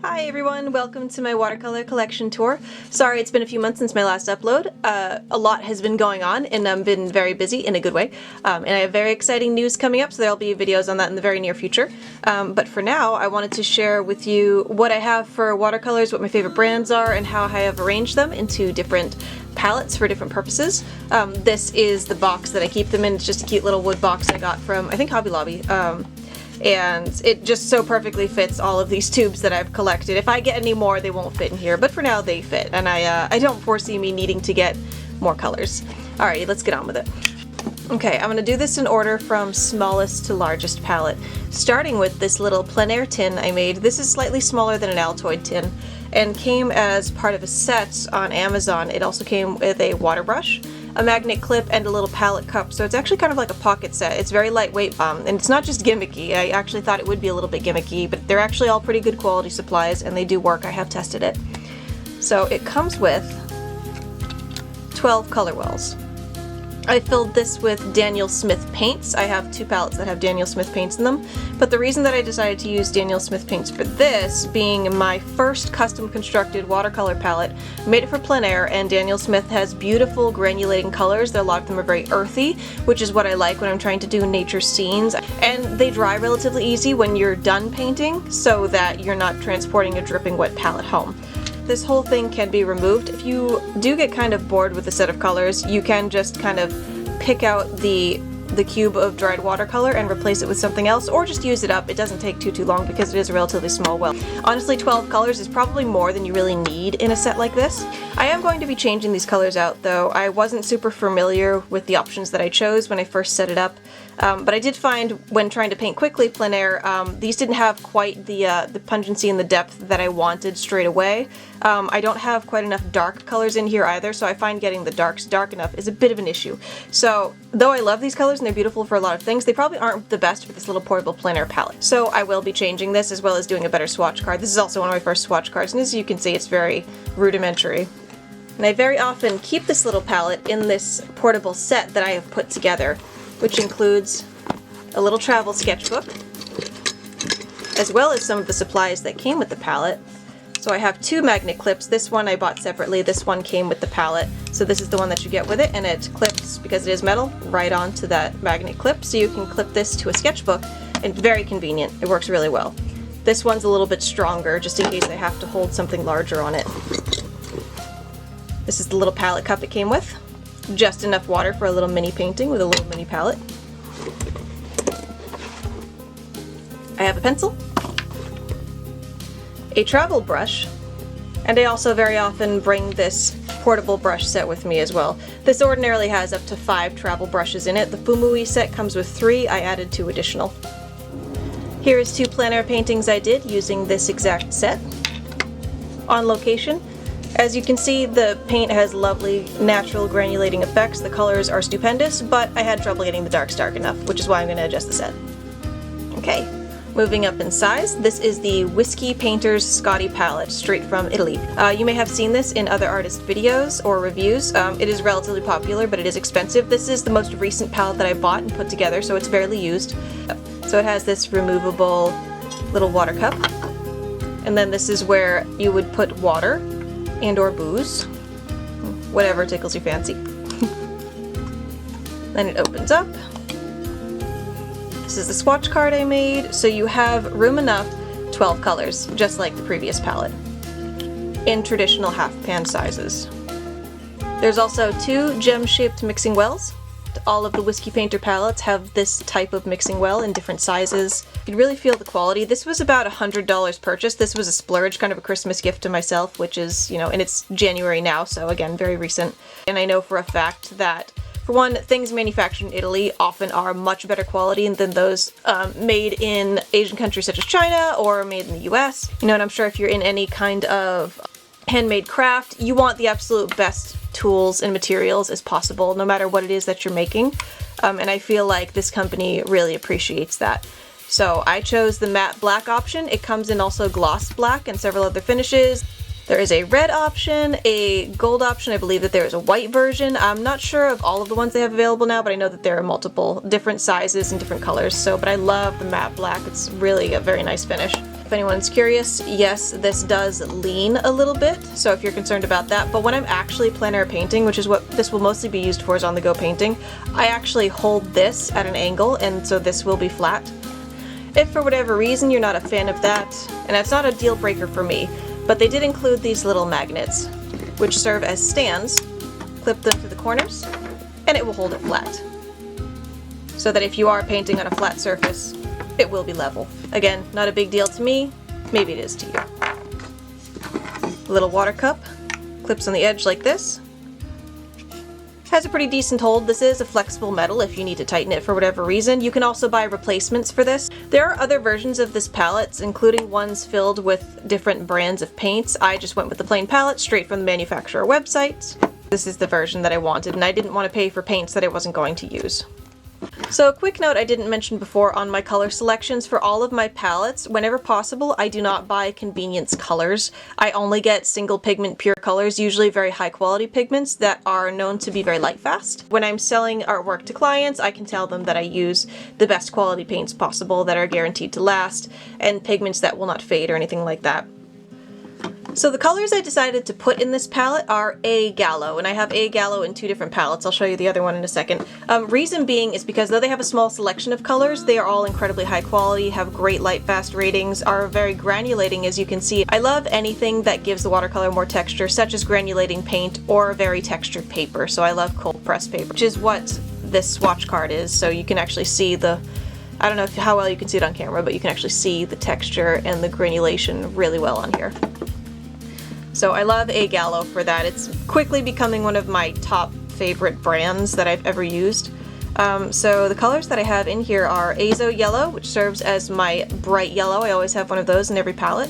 Hi everyone, welcome to my watercolor collection tour. Sorry it's been a few months since my last upload. A lot has been going on and I've been very busy in a good way. And I have very exciting news coming up, so there'll be videos on that in the very near future. But for now, I wanted to share with you what I have for watercolors, what my favorite brands are, and how I have arranged them into different palettes for different purposes. This is the box that I keep them in. It's just a cute little wood box I got from, I think, Hobby Lobby. And it just so perfectly fits all of these tubes that I've collected. If I get any more, they won't fit in here, but for now they fit, and I don't foresee me needing to get more colors. Alrighty, let's get on with it. Okay, I'm gonna do this in order from smallest to largest palette, starting with this little plein air tin I made. This is slightly smaller than an Altoid tin, and came as part of a set on Amazon. It also came with a water brush, a magnet clip, and a little palette cup, so it's actually kind of like a pocket set. It's very lightweight, and it's not just gimmicky. I actually thought it would be a little bit gimmicky, but they're actually all pretty good quality supplies, and they do work. I have tested it. So it comes with 12 color wells. I filled this with Daniel Smith paints. I have two palettes that have Daniel Smith paints in them, but the reason that I decided to use Daniel Smith paints for this, being my first custom constructed watercolor palette, made it for plein air, and Daniel Smith has beautiful granulating colors. A lot of them are very earthy, which is what I like when I'm trying to do nature scenes, and they dry relatively easy when you're done painting, so that you're not transporting a dripping wet palette home. This whole thing can be removed. If you do get kind of bored with a set of colors, you can just kind of pick out the cube of dried watercolor and replace it with something else, or just use it up. It doesn't take too long because it is a relatively small well. Honestly, 12 colors is probably more than you really need in a set like this. I am going to be changing these colors out though. I wasn't super familiar with the options that I chose when I first set it up. But I did find when trying to paint quickly plein air, these didn't have quite the pungency and the depth that I wanted straight away. I don't have quite enough dark colors in here either, so I find getting the darks dark enough is a bit of an issue. So though I love these colors and they're beautiful for a lot of things, they probably aren't the best for this little portable plein air palette. So I will be changing this, as well as doing a better swatch card. This is also one of my first swatch cards, and as you can see, it's very rudimentary. And I very often keep this little palette in this portable set that I have put together, which includes a little travel sketchbook, as well as some of the supplies that came with the palette. So I have two magnet clips. This one I bought separately, this one came with the palette. So this is the one that you get with it, and it clips, because it is metal, right onto that magnet clip. So you can clip this to a sketchbook, and very convenient. It works really well. This one's a little bit stronger, just in case I have to hold something larger on it. This is the little palette cup it came with. Just enough water for a little mini painting with a little mini palette. I have a pencil, a travel brush, and I also very often bring this portable brush set with me as well. This ordinarily has up to 5 travel brushes in it. The Fumui set comes with 3. I added 2 additional. Here is 2 plein air paintings I did using this exact set on location. As you can see, the paint has lovely natural granulating effects. The colors are stupendous, but I had trouble getting the darks dark enough, which is why I'm going to adjust the set. Okay, moving up in size, this is the Whiskey Painters Scotty palette, straight from Italy. You may have seen this in other artist videos or reviews. It is relatively popular, but it is expensive. This is the most recent palette that I bought and put together, so it's barely used. So it has this removable little water cup, and then this is where you would put water and or booze, whatever tickles your fancy. Then it opens up. This is the swatch card I made, so you have room enough, 12 colors, just like the previous palette, in traditional half pan sizes. There's also 2 gem-shaped mixing wells. All of the Whiskey Painter palettes have this type of mixing well in different sizes. You can really feel the quality. This was about a $100 purchase. This was a splurge, kind of a Christmas gift to myself, which is, you know, and it's January now, so again, very recent. And I know for a fact that, for one, things manufactured in Italy often are much better quality than those made in Asian countries such as China or made in the US. You know, and I'm sure if you're in any kind of handmade craft, you want the absolute best tools and materials as possible, no matter what it is that you're making. And I feel like this company really appreciates that. So I chose the matte black option. It comes in also gloss black and several other finishes. There is a red option, a gold option. I believe that there is a white version. I'm not sure of all of the ones they have available now, but I know that there are multiple different sizes and different colors. But I love the matte black. It's really a very nice finish. if anyone's curious, yes, this does lean a little bit, so if you're concerned about that, but when I'm actually plein air painting, which is what this will mostly be used for, is on-the-go painting, I actually hold this at an angle, and so this will be flat. If for whatever reason you're not a fan of that, and that's not a deal breaker for me, but they did include these little magnets, which serve as stands. Clip them to the corners, and it will hold it flat. So that if you are painting on a flat surface, it will be level. Again, not a big deal to me, maybe it is to you. A little water cup, clips on the edge like this. Has a pretty decent hold. This is a flexible metal if you need to tighten it for whatever reason. You can also buy replacements for this. There are other versions of this palette, including ones filled with different brands of paints. I just went with the plain palette straight from the manufacturer website. This is the version that I wanted, and I didn't want to pay for paints that I wasn't going to use. So a quick note I didn't mention before on my color selections: for all of my palettes, whenever possible, I do not buy convenience colors. I only get single pigment pure colors, usually very high quality pigments that are known to be very light fast. When I'm selling artwork to clients, I can tell them that I use the best quality paints possible that are guaranteed to last, and pigments that will not fade or anything like that. So the colors I decided to put in this palette are A.Gallo, and I have A.Gallo in 2 different palettes. I'll show you the other one in a second. Reason being is because though they have a small selection of colors, they are all incredibly high quality, have great light fast ratings, are very granulating as you can see. I love anything that gives the watercolor more texture, such as granulating paint or very textured paper, so I love cold press paper, which is what this swatch card is, so you can actually see the, I don't know how well you can see it on camera, but you can actually see the texture and the granulation really well on here. So I love A.Gallo for that. It's quickly becoming one of my top favorite brands that I've ever used. So the colors that I have in here are Azo Yellow, which serves as my bright yellow. I always have one of those in every palette.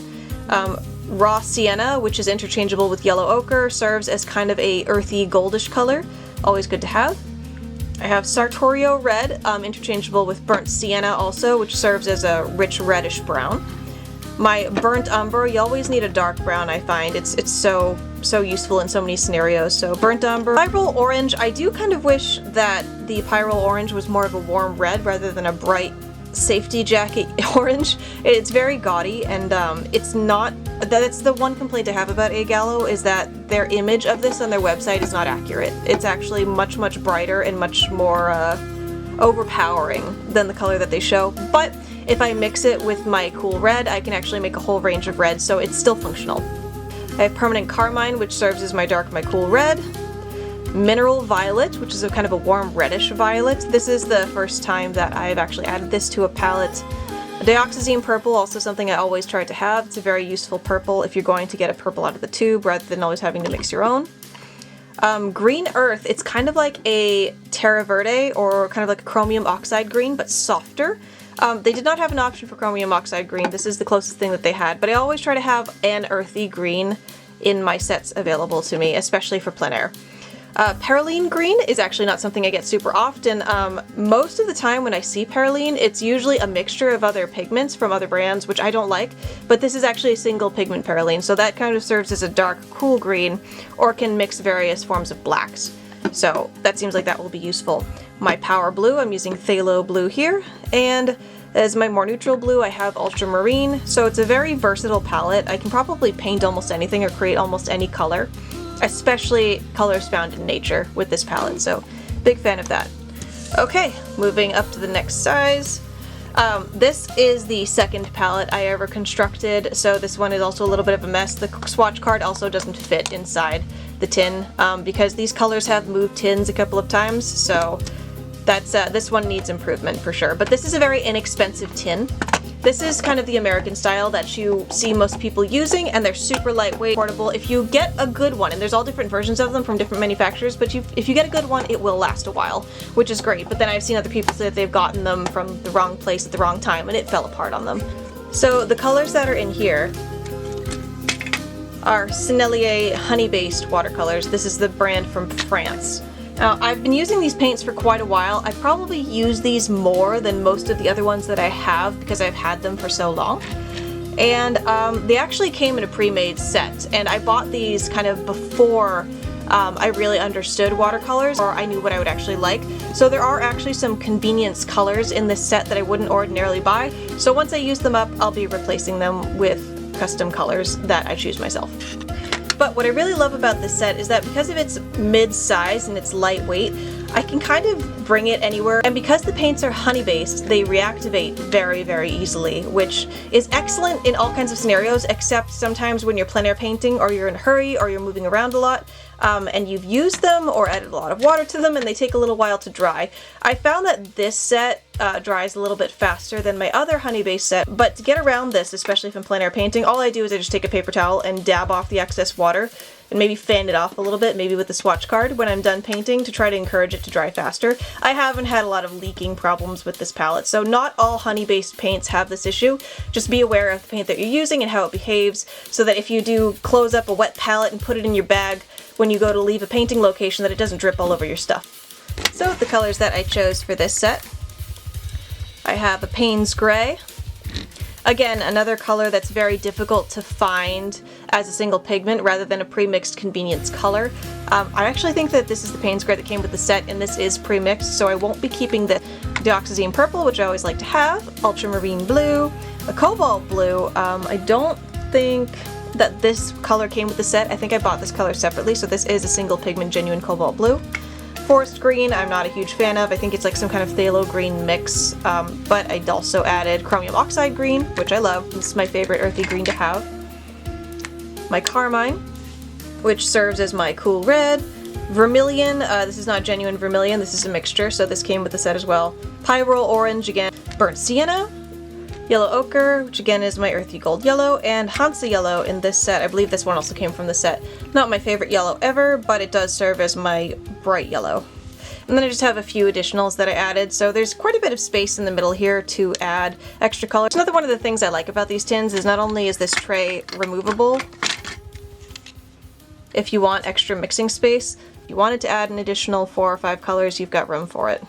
Raw Sienna, which is interchangeable with Yellow Ochre, serves as kind of a earthy goldish color. Always good to have. I have Sartorio Red, interchangeable with Burnt Sienna also, which serves as a rich reddish brown. My Burnt Umber, you always need a dark brown, I find. It's so useful in so many scenarios. So Burnt Umber. Pyrrole Orange, I do kind of wish that the Pyrrole Orange was more of a warm red rather than a bright safety jacket orange. It's very gaudy, and that's the one complaint I have about A.Gallo, is that their image of this on their website is not accurate. It's actually much brighter and much more overpowering than the color that they show, but if I mix it with my cool red, I can actually make a whole range of reds, so it's still functional. I have Permanent Carmine, which serves as my dark, my cool red. Mineral Violet, which is a kind of a warm reddish violet. This is the first time that I've actually added this to a palette. Dioxazine Purple, also something I always try to have. It's a very useful purple if you're going to get a purple out of the tube rather than always having to mix your own. Green Earth, it's kind of like a Terra Verde or kind of like a chromium oxide green, but softer. They did not have an option for chromium oxide green. This is the closest thing that they had, but I always try to have an earthy green in my sets available to me, especially for plein air. Perylene green is actually not something I get super often. Most of the time when I see perylene, it's usually a mixture of other pigments from other brands, which I don't like, but this is actually a single pigment perylene, so that kind of serves as a dark, cool green, or can mix various forms of blacks. So that seems like that will be useful. My Power Blue, I'm using Phthalo Blue here, and as my more neutral blue, I have Ultramarine, so it's a very versatile palette. I can probably paint almost anything or create almost any color, especially colors found in nature with this palette, so big fan of that. Okay, moving up to the next size. This is the second palette I ever constructed, so this one is also a little bit of a mess. The swatch card also doesn't fit inside the tin because these colors have moved tins a couple of times, so that's this one needs improvement for sure. But this is a very inexpensive tin. This is kind of the American style that you see most people using, and they're super lightweight, portable. If you get a good one, and there's all different versions of them from different manufacturers, but if you get a good one, it will last a while, which is great. But then I've seen other people say that they've gotten them from the wrong place at the wrong time, and it fell apart on them. So the colors that are in here are Sennelier honey-based watercolors. This is the brand from France. Now, I've been using these paints for quite a while. I probably use these more than most of the other ones that I have because I've had them for so long. And they actually came in a pre-made set, and I bought these kind of before I really understood watercolors, or I knew what I would actually like. So there are actually some convenience colors in this set that I wouldn't ordinarily buy. So once I use them up, I'll be replacing them with custom colors that I choose myself. But what I really love about this set is that because of its mid-size and its lightweight, I can kind of bring it anywhere, and because the paints are honey-based, they reactivate very, very easily, which is excellent in all kinds of scenarios, except sometimes when you're plein air painting, or you're in a hurry, or you're moving around a lot, and you've used them or added a lot of water to them, and they take a little while to dry. I found that this set dries a little bit faster than my other honey-based set, but to get around this, especially if I'm plein air painting, all I do is I just take a paper towel and dab off the excess water, and maybe fan it off a little bit, maybe with a swatch card when I'm done painting to try to encourage it to dry faster. I haven't had a lot of leaking problems with this palette, so not all honey-based paints have this issue. Just be aware of the paint that you're using and how it behaves, so that if you do close up a wet palette and put it in your bag when you go to leave a painting location, that it doesn't drip all over your stuff. So the colors that I chose for this set, I have a Payne's Gray. Again, another color that's very difficult to find as a single pigment rather than a pre-mixed convenience color. I actually think that this is the Payne's Gray that came with the set, and this is pre-mixed, so I won't be keeping the Dioxazine Purple, which I always like to have, Ultramarine Blue, a Cobalt Blue. I don't think that this color came with the set. I think I bought this color separately, so this is a single pigment genuine Cobalt Blue. Forest Green, I'm not a huge fan of. I think it's like some kind of phthalo green mix, but I also added Chromium Oxide Green, which I love. This is my favorite earthy green to have. My Carmine, which serves as my cool red. Vermilion, this is not genuine vermilion, this is a mixture, so this came with the set as well. Pyrrole Orange, again. Burnt Sienna. Yellow Ochre, which again is my earthy gold yellow, and Hansa Yellow in this set. I believe this one also came from the set. Not my favorite yellow ever, but it does serve as my bright yellow. And then I just have a few additionals that I added, so there's quite a bit of space in the middle here to add extra colors. Another one of the things I like about these tins is not only is this tray removable, if you want extra mixing space, if you wanted to add an additional 4 or 5 colors, you've got room for it.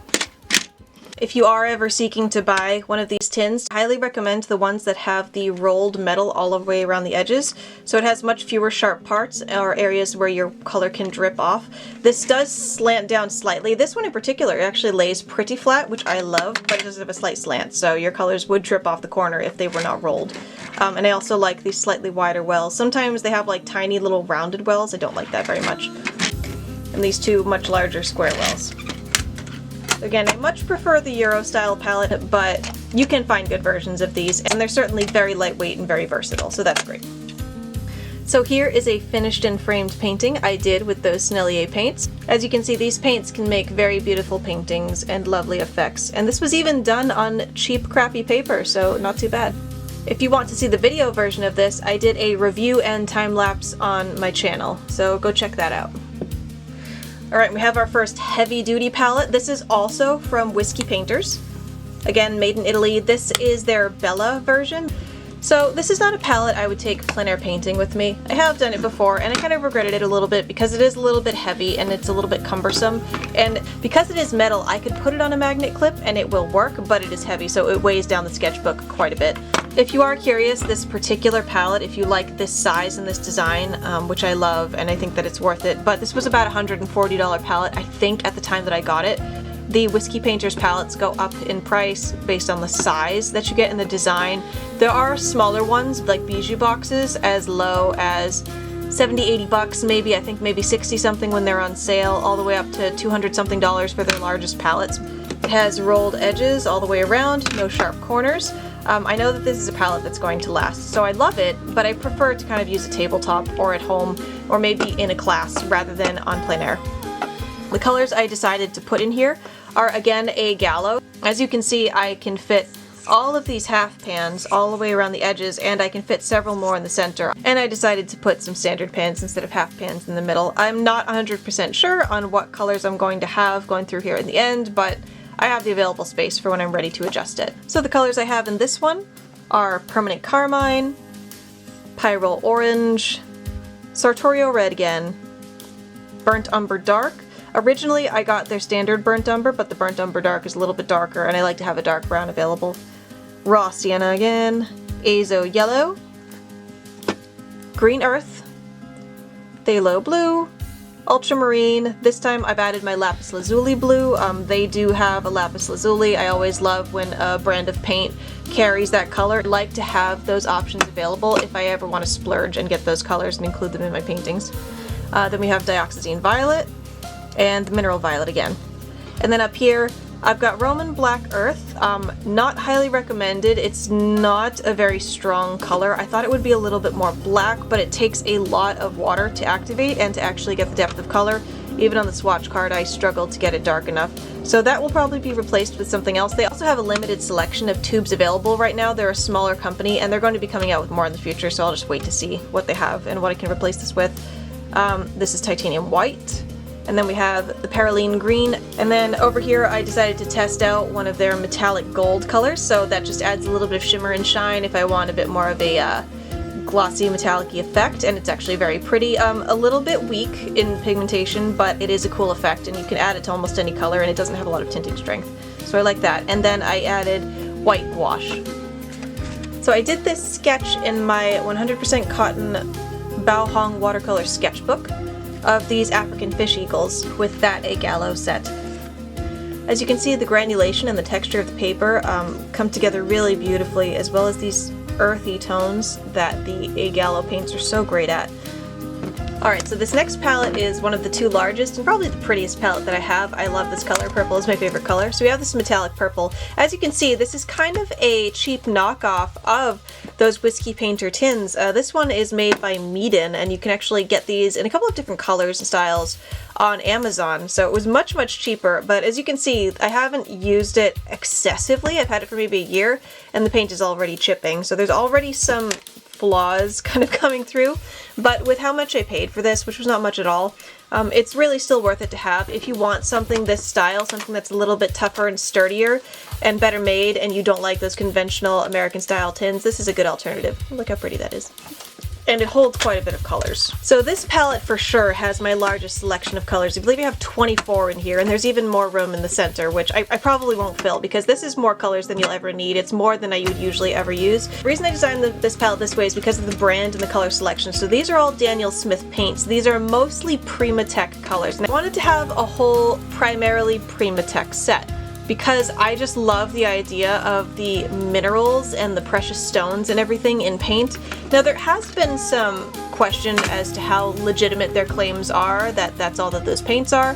If you are ever seeking to buy one of these tins, I highly recommend the ones that have the rolled metal all the way around the edges, so it has much fewer sharp parts or areas where your color can drip off. This does slant down slightly. This one in particular actually lays pretty flat, which I love, but it does have a slight slant, so your colors would drip off the corner if they were not rolled. And I also like these slightly wider wells. Sometimes they have like tiny little rounded wells. I don't like that very much. And these two much larger square wells. Again, I much prefer the Euro style palette, but you can find good versions of these, and they're certainly very lightweight and very versatile, so that's great. So here is a finished and framed painting I did with those Sennelier paints. As you can see, these paints can make very beautiful paintings and lovely effects, and this was even done on cheap, crappy paper, so not too bad. If you want to see the video version of this, I did a review and time-lapse on my channel, so go check that out. Alright, we have our first heavy-duty palette. This is also from Whiskey Painters. Again, made in Italy. This is their Bella version. So this is not a palette I would take plein air painting with me. I have done it before, and I kind of regretted it a little bit because it is a little bit heavy and it's a little bit cumbersome. And because it is metal, I could put it on a magnet clip and it will work, but it is heavy, so it weighs down the sketchbook quite a bit. If you are curious, this particular palette, if you like this size and this design, which I love and I think that it's worth it, but this was about a $140 palette, I think, at the time that I got it. The Whiskey Painters palettes go up in price based on the size that you get in the design. There are smaller ones, like bijou boxes, as low as 70, 80 bucks maybe, I think maybe 60 something when they're on sale, all the way up to 200 something dollars for their largest palettes. It has rolled edges all the way around, no sharp corners. I know that this is a palette that's going to last, so I love it, but I prefer to kind of use a tabletop or at home, or maybe in a class rather than on plein air. The colors I decided to put in here are again A.Gallo. As you can see, I can fit all of these half pans all the way around the edges, and I can fit several more in the center. And I decided to put some standard pans instead of half pans in the middle. I'm not 100% sure on what colors I'm going to have going through here in the end, but I have the available space for when I'm ready to adjust it. So the colors I have in this one are Permanent Carmine, Pyrrole Orange, Sartorio Red again, Burnt Umber Dark. Originally I got their standard Burnt Umber, but the Burnt Umber Dark is a little bit darker and I like to have a dark brown available. Raw Sienna again, Azo Yellow, Green Earth, Phthalo Blue, Ultramarine. This time I've added my lapis lazuli blue. They do have a lapis lazuli. I always love when a brand of paint carries that color. I like to have those options available if I ever want to splurge and get those colors and include them in my paintings. Then we have dioxazine violet and mineral violet again. And then up here I've got Roman Black Earth. Not highly recommended. It's not a very strong color. I thought it would be a little bit more black, but it takes a lot of water to activate and to actually get the depth of color. Even on the swatch card I struggled to get it dark enough. So that will probably be replaced with something else. They also have a limited selection of tubes available right now. They're a smaller company and they're going to be coming out with more in the future, so I'll just wait to see what they have and what I can replace this with. This is titanium white. And then we have the Paraline green, and then over here I decided to test out one of their metallic gold colors, so that just adds a little bit of shimmer and shine if I want a bit more of a glossy metallic-y effect, and it's actually very pretty. A little bit weak in pigmentation, but it is a cool effect, and you can add it to almost any color, and it doesn't have a lot of tinting strength, so I like that. And then I added white gouache. So I did this sketch in my 100% cotton Bao Hong watercolor sketchbook of these African fish eagles with that A.Gallo set. As you can see, the granulation and the texture of the paper come together really beautifully, as well as these earthy tones that the A.Gallo paints are so great at. Alright, so this next palette is one of the two largest and probably the prettiest palette that I have. I love this color. Purple is my favorite color. So we have this metallic purple. As you can see, this is kind of a cheap knockoff of those Whiskey Painter tins. This one is made by Meeden, and you can actually get these in a couple of different colors and styles on Amazon. So it was much, much cheaper, but as you can see, I haven't used it excessively. I've had it for maybe a year, and the paint is already chipping. So there's already some flaws kind of coming through, but with how much I paid for this, which was not much at all, it's really still worth it to have. If you want something this style, something that's a little bit tougher and sturdier and better made, and you don't like those conventional American style tins, this is a good alternative. Look how pretty that is. And it holds quite a bit of colors. So this palette for sure has my largest selection of colors. I believe I have 24 in here, and there's even more room in the center, which I probably won't fill because this is more colors than you'll ever need. It's more than I would usually ever use. The reason I designed this palette this way is because of the brand and the color selection. So these are all Daniel Smith paints. These are mostly Primatech colors, and I wanted to have a whole primarily Primatech set, because I just love the idea of the minerals and the precious stones and everything in paint. Now there has been some question as to how legitimate their claims are, that that's all that those paints are.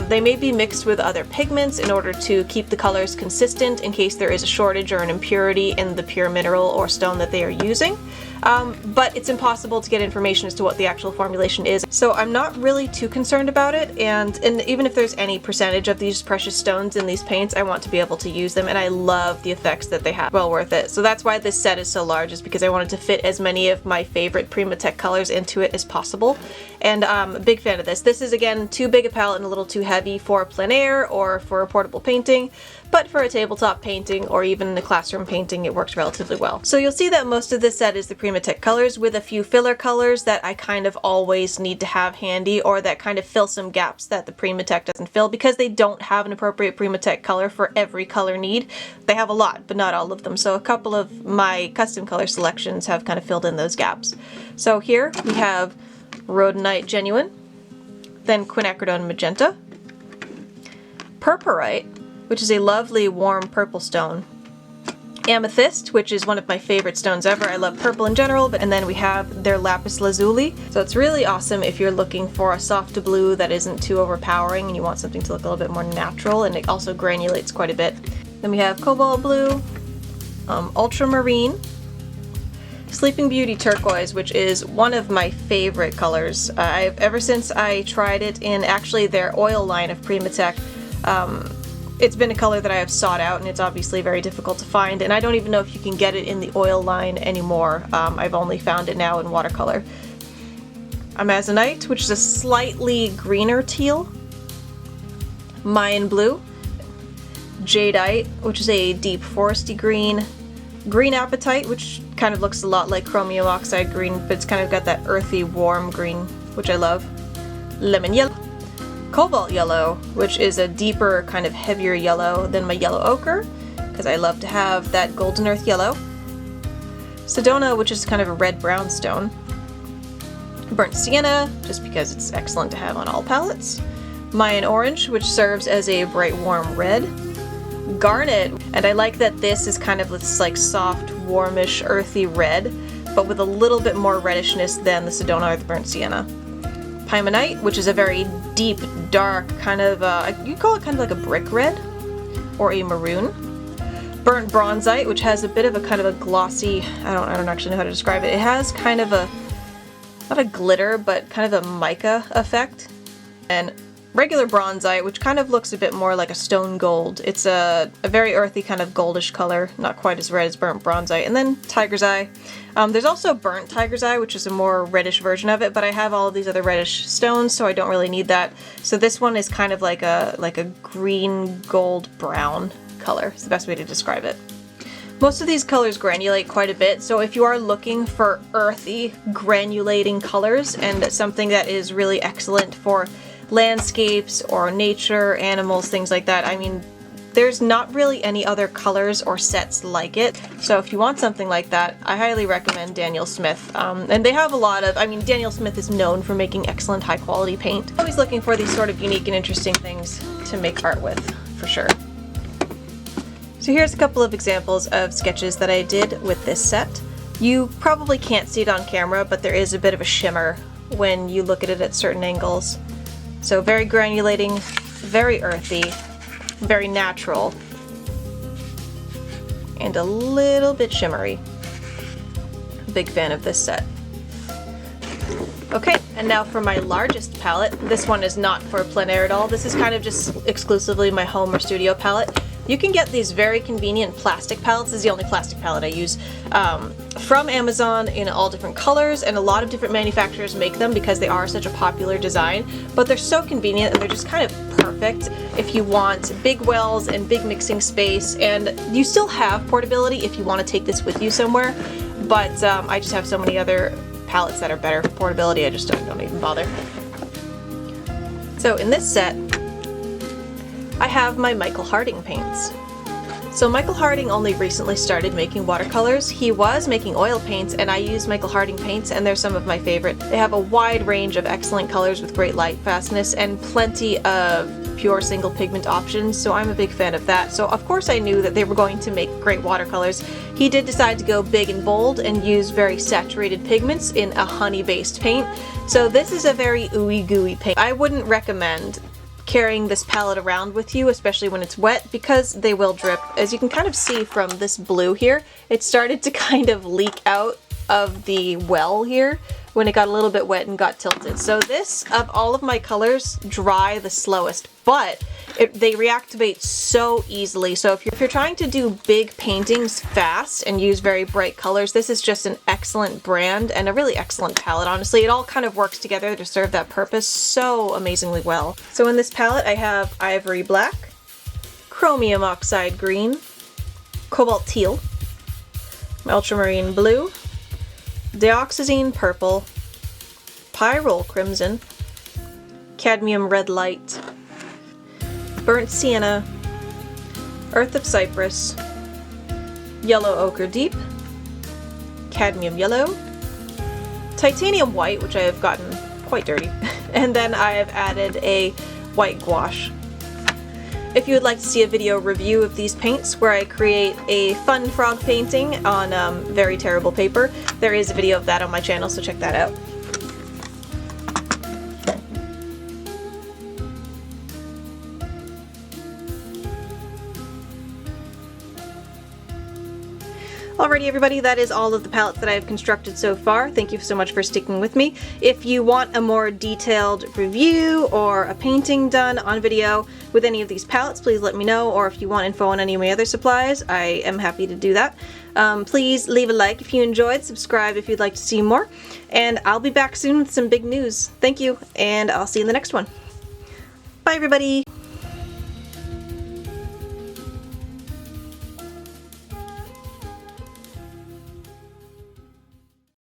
They may be mixed with other pigments in order to keep the colors consistent in case there is a shortage or an impurity in the pure mineral or stone that they are using. But it's impossible to get information as to what the actual formulation is, so I'm not really too concerned about it, and even if there's any percentage of these precious stones in these paints, I want to be able to use them, and I love the effects that they have. Well worth it. So that's why this set is so large, is because I wanted to fit as many of my favorite Primatech colors into it as possible, and I'm a big fan of this. This is, again, too big a palette and a little too heavy for plein air or for a portable painting, but for a tabletop painting or even a classroom painting, it works relatively well. So you'll see that most of this set is the Primatech colors, with a few filler colors that I kind of always need to have handy, or that kind of fill some gaps that the Primatech doesn't fill, because they don't have an appropriate Primatech color for every color need. They have a lot, but not all of them. So a couple of my custom color selections have kind of filled in those gaps. So here we have Rhodonite Genuine, then Quinacridone Magenta, Purpurite, which is a lovely warm purple stone, Amethyst, which is one of my favorite stones ever. I love purple in general, and then we have their Lapis Lazuli. So it's really awesome if you're looking for a soft blue that isn't too overpowering and you want something to look a little bit more natural, and it also granulates quite a bit. Then we have Cobalt Blue, Ultramarine, Sleeping Beauty Turquoise, which is one of my favorite colors. Ever since I tried it in actually their oil line of Primatech, it's been a color that I have sought out, and it's obviously very difficult to find, and I don't even know if you can get it in the oil line anymore. I've only found it now in watercolor. Amazonite, which is a slightly greener teal, Mayan Blue, Jadeite, which is a deep foresty green, Green Apatite, which kind of looks a lot like chromium oxide green, but it's kind of got that earthy, warm green, which I love, Lemon Yellow, Cobalt Yellow, which is a deeper, kind of heavier yellow than my Yellow Ochre, because I love to have that Golden Earth Yellow, Sedona, which is kind of a red-brown stone, Burnt Sienna, just because it's excellent to have on all palettes. Mayan Orange, which serves as a bright warm red. Garnet, and I like that this is kind of this like soft, warmish, earthy red, but with a little bit more reddishness than the Sedona or the Burnt Sienna. Paimonite, which is a very deep, dark, kind of, you call it kind of like a brick red, or a maroon. Burnt Bronzite, which has a bit of a kind of a glossy, I don't actually know how to describe it. It has kind of a, not a glitter, but kind of a mica effect. And regular Bronzite, which kind of looks a bit more like a stone gold. It's a very earthy kind of goldish color, not quite as red as Burnt Bronzite. And then Tiger's Eye. There's also Burnt Tiger's Eye, which is a more reddish version of it, but I have all of these other reddish stones, so I don't really need that. So this one is kind of like a green, gold, brown color. It's the best way to describe it. Most of these colors granulate quite a bit, so if you are looking for earthy, granulating colors and something that is really excellent for landscapes or nature, animals, things like that, I mean, there's not really any other colors or sets like it. So if you want something like that, I highly recommend Daniel Smith. And they have a lot of, I mean, Daniel Smith is known for making excellent high quality paint. Always looking for these sort of unique and interesting things to make art with, for sure. So here's a couple of examples of sketches that I did with this set. You probably can't see it on camera, but there is a bit of a shimmer when you look at it at certain angles. So very granulating, very earthy, very natural, and a little bit shimmery. Big fan of this set. Okay, and now for my largest palette. This one is not for plein air at all. This is kind of just exclusively my home or studio palette. You can get these very convenient plastic palettes. This is the only plastic palette I use, from Amazon in all different colors, and a lot of different manufacturers make them because they are such a popular design, but they're so convenient and they're just kind of perfect if you want big wells and big mixing space, and you still have portability if you want to take this with you somewhere, but I just have so many other palettes that are better for portability, I just don't even bother. So in this set, I have my Michael Harding paints. So Michael Harding only recently started making watercolors. He was making oil paints, and I use Michael Harding paints, and they're some of my favorite. They have a wide range of excellent colors with great light fastness and plenty of pure single pigment options, so I'm a big fan of that. So of course I knew that they were going to make great watercolors. He did decide to go big and bold and use very saturated pigments in a honey-based paint. So this is a very ooey gooey paint. I wouldn't recommend carrying this palette around with you, especially when it's wet, because they will drip. As you can kind of see from this blue here, it started to kind of leak out of the well here when it got a little bit wet and got tilted. So this, of all of my colors, dry the slowest, but they reactivate so easily. So if you're trying to do big paintings fast and use very bright colors, this is just an excellent brand and a really excellent palette, honestly. It all kind of works together to serve that purpose so amazingly well. So in this palette I have Ivory Black, Chromium Oxide Green, Cobalt Teal, Ultramarine Blue, Dioxazine Purple, Pyrrole Crimson, Cadmium Red Light, Burnt Sienna, Earth of Cypress, Yellow Ochre Deep, Cadmium Yellow, Titanium White, which I have gotten quite dirty, and then I have added a white gouache. If you would like to see a video review of these paints where I create a fun frog painting on very terrible paper, there is a video of that on my channel, so check that out. Alrighty everybody, that is all of the palettes that I've constructed so far. Thank you so much for sticking with me. If you want a more detailed review or a painting done on video with any of these palettes, please let me know, or if you want info on any of my other supplies, I am happy to do that. Please leave a like if you enjoyed, subscribe if you'd like to see more, and I'll be back soon with some big news. Thank you, and I'll see you in the next one. Bye everybody!